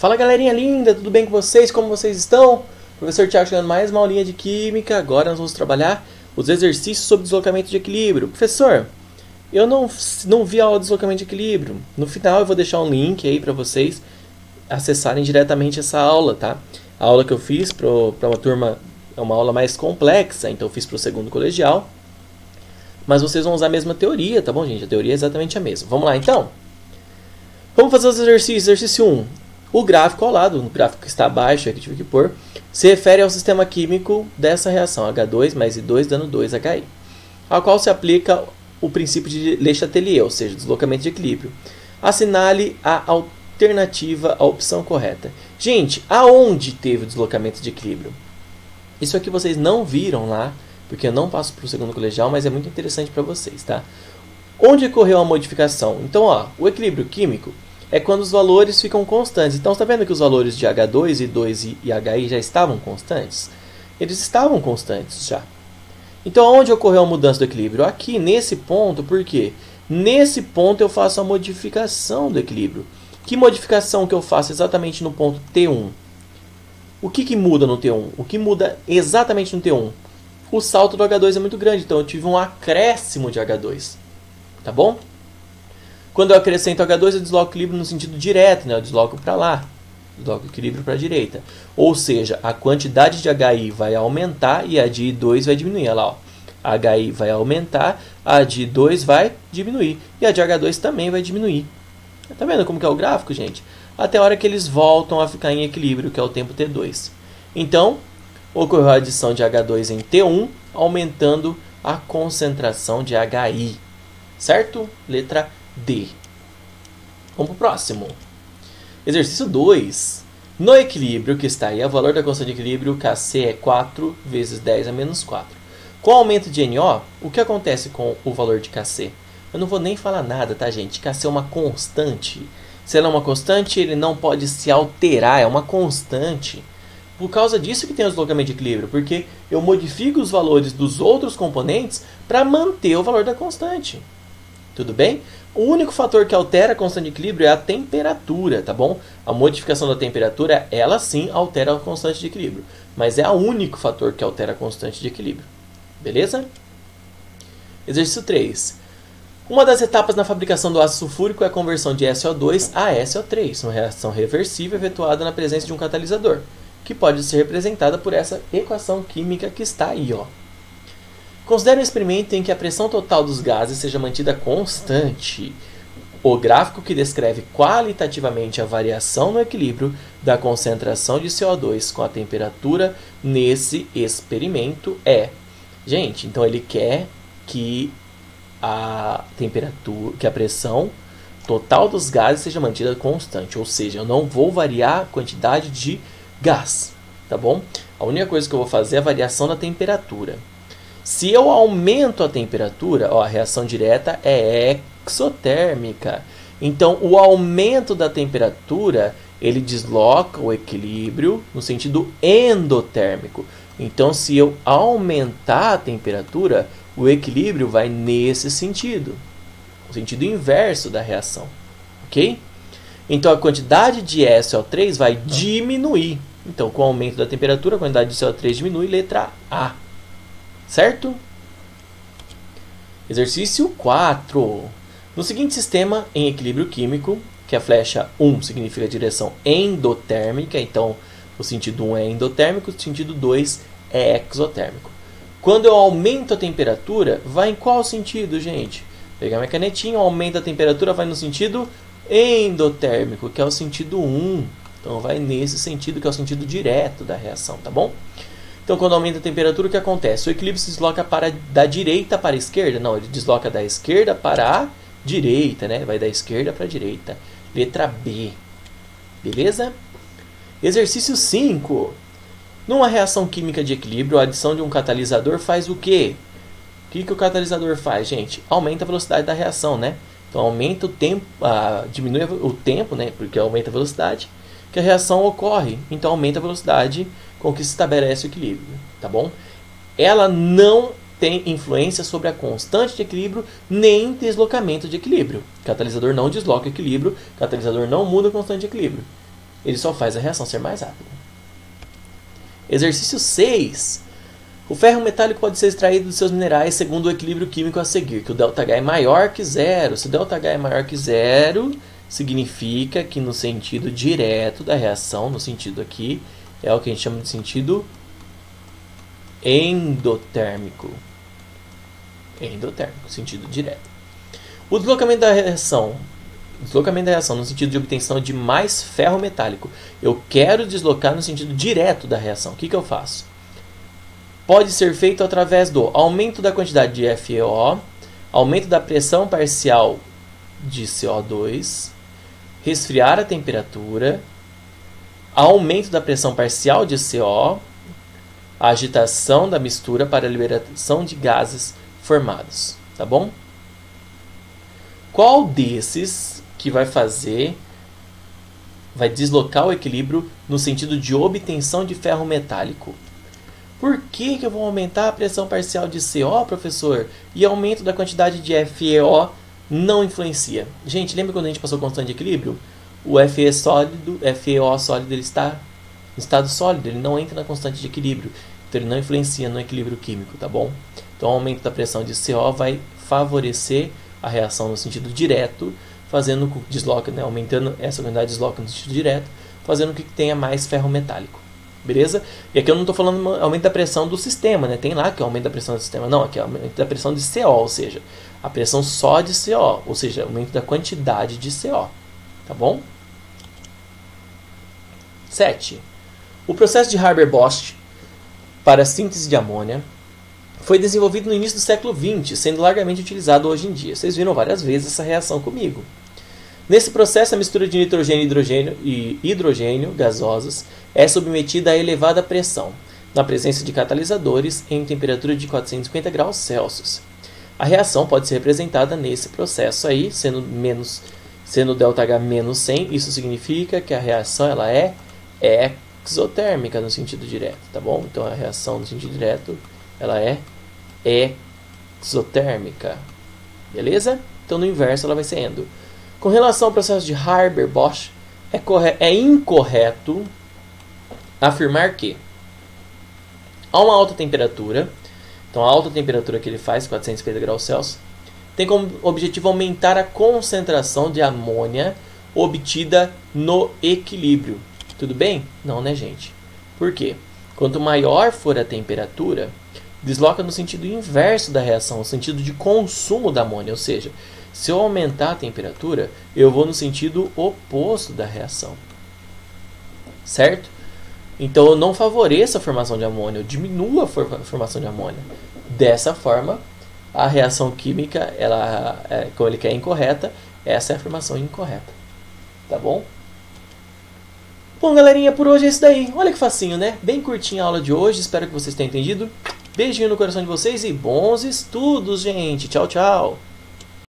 Fala galerinha linda, tudo bem com vocês? Como vocês estão? Professor Thiago chegando mais uma aulinha de Química. Agora nós vamos trabalhar os exercícios sobre deslocamento de equilíbrio. Professor, eu não vi a aula de deslocamento de equilíbrio. No final eu vou deixar um link aí para vocês acessarem diretamente essa aula, tá? A aula que eu fiz para uma turma é uma aula mais complexa, então eu fiz para o segundo colegial. Mas vocês vão usar a mesma teoria, tá bom, gente? A teoria é exatamente a mesma. Vamos lá, então? Vamos fazer os exercícios. Exercício 1. O gráfico ao lado, no gráfico que está abaixo, aqui tive que pôr, se refere ao sistema químico dessa reação, H2 mais I2 dando 2HI, ao qual se aplica o princípio de Le Chatelier, ou seja, deslocamento de equilíbrio. Assinale a alternativa à opção correta. Gente, aonde teve o deslocamento de equilíbrio? Isso aqui vocês não viram lá, porque eu não passo para o segundo colegial, mas é muito interessante para vocês, tá? Onde ocorreu a modificação? Então, ó, o equilíbrio químico é quando os valores ficam constantes. Então, você está vendo que os valores de H2, I2 e HI já estavam constantes? Eles estavam constantes já. Então, onde ocorreu a mudança do equilíbrio? Aqui, nesse ponto, por quê? Nesse ponto eu faço a modificação do equilíbrio. Que modificação que eu faço exatamente no ponto T1? O que muda no T1? O que muda exatamente no T1? O salto do H2 é muito grande, então eu tive um acréscimo de H2. Tá bom? Quando eu acrescento H2, eu desloco o equilíbrio no sentido direto, né? Eu desloco para lá, desloco o equilíbrio para a direita. Ou seja, a quantidade de HI vai aumentar e a de I2 vai diminuir. Olha lá, ó. A HI vai aumentar, a de I2 vai diminuir e a de H2 também vai diminuir. Tá vendo como que é o gráfico, gente? Até a hora que eles voltam a ficar em equilíbrio, que é o tempo T2. Então, ocorreu a adição de H2 em T1, aumentando a concentração de HI. Certo? Letra D. Vamos para o próximo. Exercício 2. No equilíbrio que está aí, o valor da constante de equilíbrio Kc é 4 vezes 10 a menos 4. Com o aumento de NO, o que acontece com o valor de Kc? Eu não vou nem falar nada, tá, gente? Kc é uma constante. Se ela é uma constante, ele não pode se alterar, é uma constante. Por causa disso que tem o deslocamento de equilíbrio, porque eu modifico os valores dos outros componentes para manter o valor da constante. Tudo bem? O único fator que altera a constante de equilíbrio é a temperatura, tá bom? A modificação da temperatura, ela sim altera a constante de equilíbrio, mas é o único fator que altera a constante de equilíbrio. Beleza? Exercício 3. Uma das etapas na fabricação do ácido sulfúrico é a conversão de SO2 a SO3, uma reação reversível efetuada na presença de um catalisador, que pode ser representada por essa equação química que está aí, ó. Considere um experimento em que a pressão total dos gases seja mantida constante. O gráfico que descreve qualitativamente a variação no equilíbrio da concentração de CO2 com a temperatura nesse experimento é... Gente, então ele quer que a temperatura, que a pressão total dos gases seja mantida constante, ou seja, eu não vou variar a quantidade de gás, tá bom? A única coisa que eu vou fazer é a variação da temperatura. Se eu aumento a temperatura, ó, a reação direta é exotérmica. Então, o aumento da temperatura, ele desloca o equilíbrio no sentido endotérmico. Então, se eu aumentar a temperatura, o equilíbrio vai nesse sentido, o sentido inverso da reação, ok? Então, a quantidade de SO3 vai diminuir. Então, com o aumento da temperatura, a quantidade de CO3 diminui, letra A. Certo? Exercício 4. No seguinte sistema em equilíbrio químico, que a flecha 1 significa direção endotérmica, então o sentido 1 é endotérmico, o sentido 2 é exotérmico. Quando eu aumento a temperatura, vai em qual sentido, gente? Pegar minha canetinha, aumenta a temperatura, vai no sentido endotérmico, que é o sentido 1. Então vai nesse sentido, que é o sentido direto da reação, tá bom? Então, quando aumenta a temperatura, o que acontece? O equilíbrio se desloca da direita para a esquerda? Não, ele desloca da esquerda para a direita, né? Vai da esquerda para a direita. Letra B. Beleza? Exercício 5. Numa reação química de equilíbrio, a adição de um catalisador faz o quê? O que o catalisador faz, gente? Aumenta a velocidade da reação, né? Então, aumenta o tempo, diminui o tempo, né? Porque aumenta a velocidade que a reação ocorre. Então, aumenta a velocidade com que se estabelece o equilíbrio, tá bom? Ela não tem influência sobre a constante de equilíbrio nem deslocamento de equilíbrio. O catalisador não desloca o equilíbrio, o catalisador não muda a constante de equilíbrio. ele só faz a reação ser mais rápida. Exercício 6. O ferro metálico pode ser extraído dos seus minerais segundo o equilíbrio químico a seguir, que o ΔH é maior que zero. Se o ΔH é maior que zero, significa que no sentido direto da reação, no sentido aqui, é o que a gente chama de sentido endotérmico. Endotérmico, sentido direto. O deslocamento da reação no sentido de obtenção de mais ferro metálico. Eu quero deslocar no sentido direto da reação. O que eu faço? Pode ser feito através do aumento da quantidade de FeO, aumento da pressão parcial de CO2, resfriar a temperatura, aumento da pressão parcial de CO, a agitação da mistura para a liberação de gases formados. Tá bom? Qual desses que vai deslocar o equilíbrio no sentido de obtenção de ferro metálico? Por que eu vou aumentar a pressão parcial de CO, professor? E aumento da quantidade de FeO não influencia. Gente, lembra quando a gente passou constante de equilíbrio? O FeO sólido ele está em estado sólido, ele não entra na constante de equilíbrio. Então ele não influencia no equilíbrio químico, tá bom? Então o aumento da pressão de CO vai favorecer a reação no sentido direto, fazendo que desloque, né, aumentando essa quantidade de desloque no sentido direto, fazendo com que tenha mais ferro metálico. Beleza? E aqui eu não estou falando aumento da pressão do sistema, né? Tem lá que é aumento da pressão do sistema. Não, aqui é aumento da pressão de CO, ou seja, a pressão só de CO, ou seja, aumento da quantidade de CO. Tá bom? 7. O processo de Haber-Bosch para a síntese de amônia foi desenvolvido no início do século XX, sendo largamente utilizado hoje em dia. Vocês viram várias vezes essa reação comigo. Nesse processo, a mistura de nitrogênio e hidrogênio gasosos é submetida a elevada pressão, na presença de catalisadores em temperatura de 450 graus Celsius. A reação pode ser representada nesse processo aí, sendo ΔH menos 100, isso significa que a reação ela é exotérmica no sentido direto, tá bom? Então a reação no sentido direto ela é exotérmica, beleza? Então no inverso ela vai ser endo. Com relação ao processo de Haber-Bosch, é incorreto afirmar que a uma alta temperatura, então a alta temperatura que ele faz, 450 graus Celsius, tem como objetivo aumentar a concentração de amônia obtida no equilíbrio. Tudo bem? Não, né, gente? Por quê? Quanto maior for a temperatura, desloca no sentido inverso da reação, no sentido de consumo da amônia, ou seja, se eu aumentar a temperatura, eu vou no sentido oposto da reação. Certo? Então eu não favoreço a formação de amônia, eu diminuo a formação de amônia. Dessa forma, a reação química, como ele quer incorreta, essa é a afirmação incorreta. Tá bom? Bom, galerinha, por hoje é isso daí. Olha que facinho, né? Bem curtinha a aula de hoje, espero que vocês tenham entendido. Beijinho no coração de vocês e bons estudos, gente. Tchau, tchau.